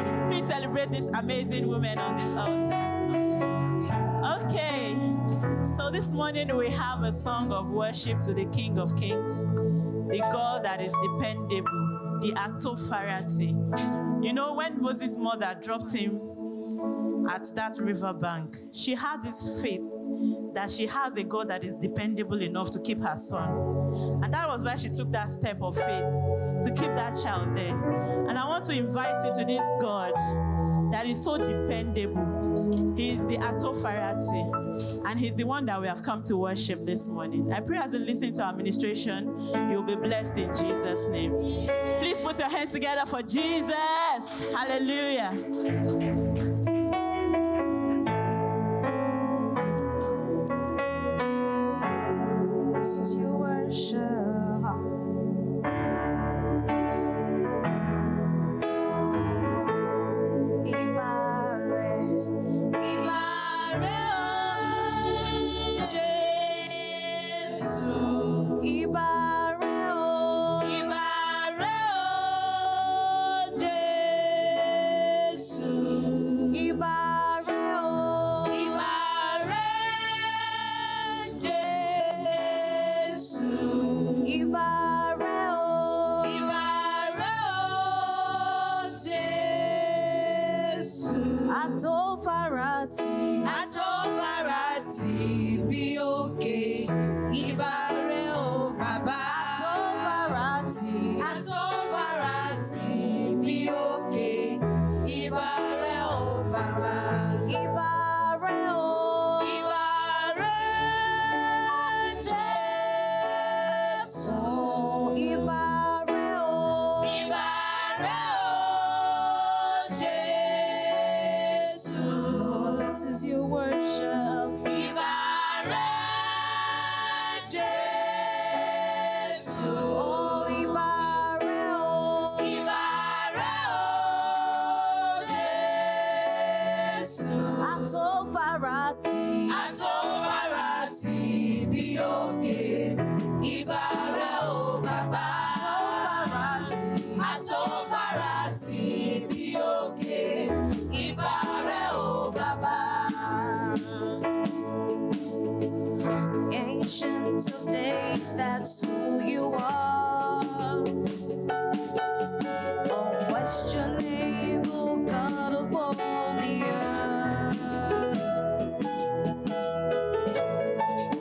name. Please celebrate this amazing woman on this altar. Okay, so this morning we have a song of worship to the King of Kings, the God that is dependable, the Atopharati. You know, when Moses' mother dropped him at that riverbank, she had this faith that she has a God that is dependable enough to keep her son. And that was why she took that step of faith to keep that child there. And I want to invite you to this God that is so dependable. He is the Atopharati, and he's the one that we have come to worship this morning. I pray as you listen to our ministration, you'll be blessed in Jesus' name. Please put your hands together for Jesus. Hallelujah. This is your worship. Ibare, Ibare, oh, Jesus. Ibare, oh, Ibare, oh, Jesus. Ibare, oh, Ibare, Jesus. Ibare, oh, Ibare, oh, Jesus. Atopharati, Atopharati, bí òkè. Ibare, oh, Baba. Atopharati, Atopharati, bí òkè. Ibare, oh, Baba. Ibare, oh, Ibare, Jesus. Ibare, oh, Ibare, oh, Jesus. This is your worship. Ibare, Jesus. Oh, Ibare, oh, Ibare, oh, Jesus. Atopharati, Atopharati, bí òkè. Ibare, oh, Baba. Atopharati, bí òkè. Ibare, oh, Baba. Ancient of days, that's who you are. Unquestionable God of all the earth.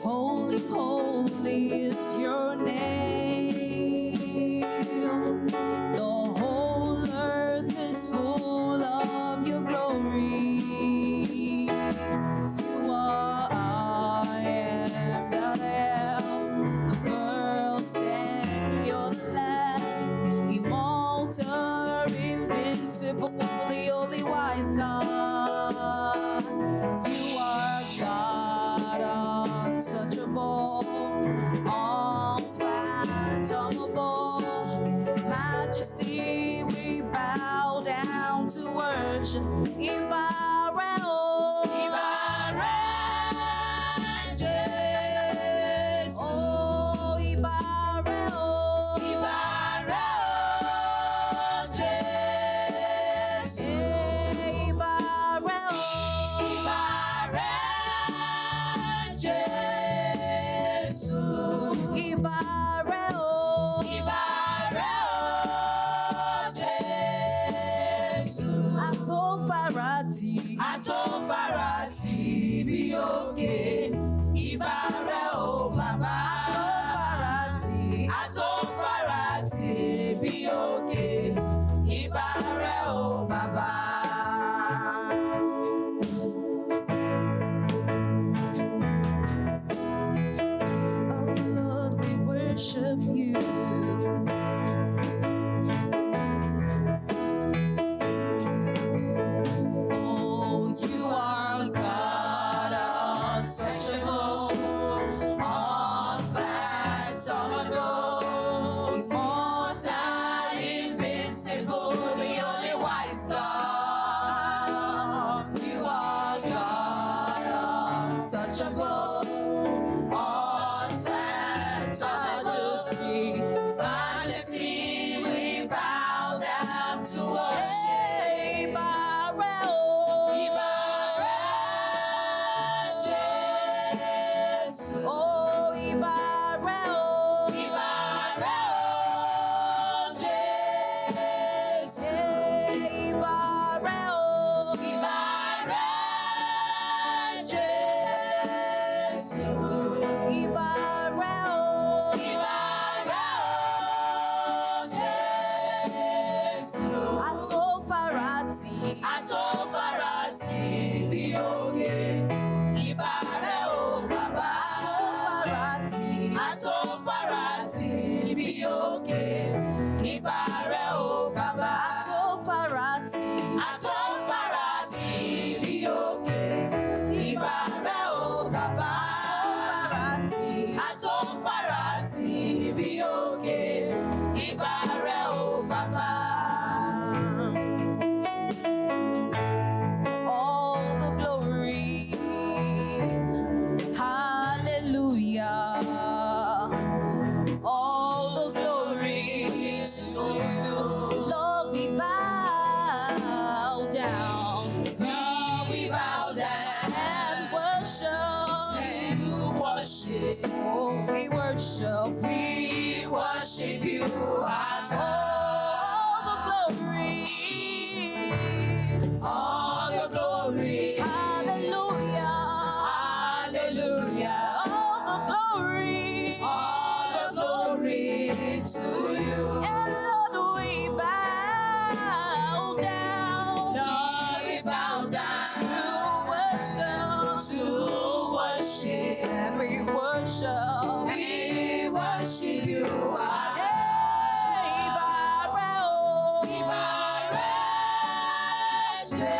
Holy, holy is your name. The whole earth is full of your glory. You are I am that I am, the first and you're the last, immortal, invincible, the only wise God. You are God, unsearchable, unfathomable, majesty, we bow down to worship. Ibare, oh, Ibare, Jesus. Oh, Ibare, oh, Ibare, oh, Jesus. Hey, Ibare, oh, Ibare, Jesus. Ibare, oh, Ibare, oh, Jesus. Atopharati, Atopharati, bí òkè. Ibare, oh, Baba. Atopharati, Atopharati, bí òkè. Ibare, oh, Baba. Oh Lord, we worship you. Oh, you are God, unsearchable, unfathomable, immortal, invincible, the only wise God. Atofarati, Atofarati bí òkè. Ìbà rẹ̀ o bàbá. Atofarati, Atofarati bí òkè. Ìbà rẹ̀ o bàbá. Atofarati, Atofarati bí òkè. Ìbà rẹ̀ o bàbá. Atofarati, Atofarati bí òkè. Ìbà rẹ̀ o bàbá. all the glory, hallelujah, all the glory to you. Lord, we bow down, Lord, we bow down and worship, and worship. oh, we worship, We worship you, our God. all the glory, All the glory, hallelujah, hallelujah. all the glory, All the glory to you. and Lord, we bow down Lord, we bow to down worship, to worship. and we worship. We worship you, our God. Hey, Barao, Ibareje.